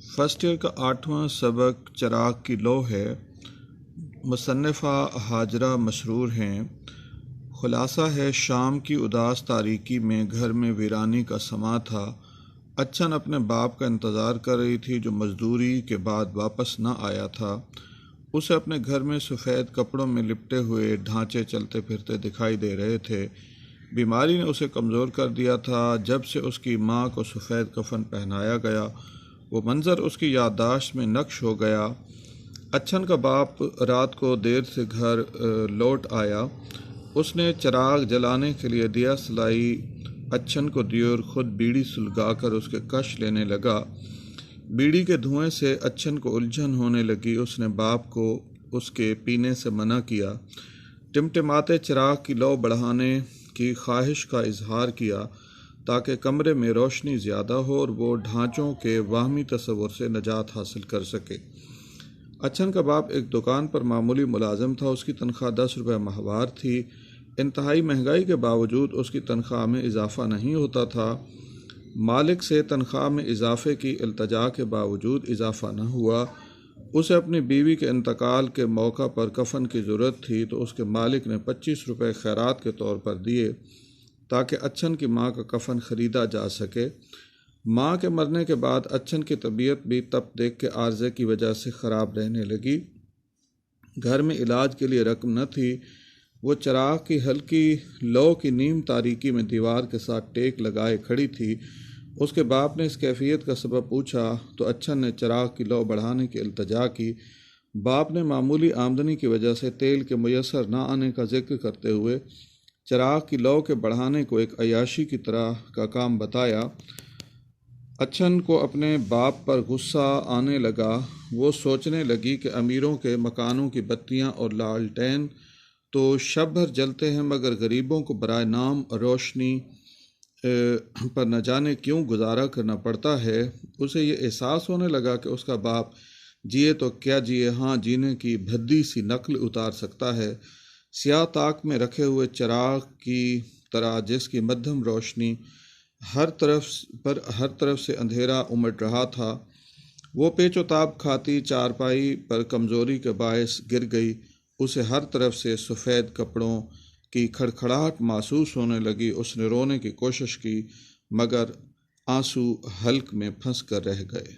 First year کا 8واں سبق چراغ کی لو ہے۔ مصنفہ ہاجرہ مسرور ہیں۔ خلاصہ ہے، شام کی اداس تاریکی میں گھر میں ویرانی کا سماں تھا۔ اچھن اپنے باپ کا انتظار کر رہی تھی جو مزدوری کے بعد واپس نہ آیا تھا۔ اسے اپنے گھر میں سفید کپڑوں میں لپٹے ہوئے ڈھانچے چلتے پھرتے دکھائی دے رہے تھے۔ بیماری نے اسے کمزور کر دیا تھا۔ جب سے اس کی ماں کو سفید کفن پہنایا گیا، وہ منظر اس کی یادداشت میں نقش ہو گیا۔ اچھن کا باپ رات کو دیر سے گھر لوٹ آیا۔ اس نے چراغ جلانے کے لیے دیا سلائی اچھن کو دی اور خود بیڑی سلگا کر اس کے کش لینے لگا۔ بیڑی کے دھوئیں سے اچھن کو الجھن ہونے لگی۔ اس نے باپ کو اس کے پینے سے منع کیا۔ ٹمٹماتے چراغ کی لو بڑھانے کی خواہش کا اظہار کیا تاکہ کمرے میں روشنی زیادہ ہو اور وہ ڈھانچوں کے واہمی تصور سے نجات حاصل کر سکے۔ اچھن کا باپ ایک دکان پر معمولی ملازم تھا۔ اس کی تنخواہ 10 روپے ماہوار تھی۔ انتہائی مہنگائی کے باوجود اس کی تنخواہ میں اضافہ نہیں ہوتا تھا۔ مالک سے تنخواہ میں اضافے کی التجا کے باوجود اضافہ نہ ہوا۔ اسے اپنی بیوی کے انتقال کے موقع پر کفن کی ضرورت تھی تو اس کے مالک نے 25 روپے خیرات کے طور پر دیے تاکہ اچھن کی ماں کا کفن خریدا جا سکے۔ ماں کے مرنے کے بعد اچھن کی طبیعت بھی تپ دیکھ کے عارضے کی وجہ سے خراب رہنے لگی۔ گھر میں علاج کے لیے رقم نہ تھی۔ وہ چراغ کی ہلکی لو کی نیم تاریکی میں دیوار کے ساتھ ٹیک لگائے کھڑی تھی۔ اس کے باپ نے اس کیفیت کا سبب پوچھا تو اچھن نے چراغ کی لو بڑھانے کی التجا کی۔ باپ نے معمولی آمدنی کی وجہ سے تیل کے میسر نہ آنے کا ذکر کرتے ہوئے چراغ کی لو کے بڑھانے کو ایک عیاشی کی طرح کا کام بتایا۔ اچھن کو اپنے باپ پر غصہ آنے لگا۔ وہ سوچنے لگی کہ امیروں کے مکانوں کی بتیاں اور لالٹین تو شب بھر جلتے ہیں مگر غریبوں کو برائے نام روشنی پر نہ جانے کیوں گزارا کرنا پڑتا ہے۔ اسے یہ احساس ہونے لگا کہ اس کا باپ جیے تو کیا جیے، ہاں جینے کی بھدی سی نقل اتار سکتا ہے۔ سیاہ طاق میں رکھے ہوئے چراغ کی طرح جس کی مدھم روشنی ہر طرف سے اندھیرا امٹ رہا تھا، وہ پیچ و تاب کھاتی چارپائی پر کمزوری کے باعث گر گئی۔ اسے ہر طرف سے سفید کپڑوں کی کھڑکھڑاہٹ محسوس ہونے لگی۔ اس نے رونے کی کوشش کی مگر آنسو حلق میں پھنس کر رہ گئے۔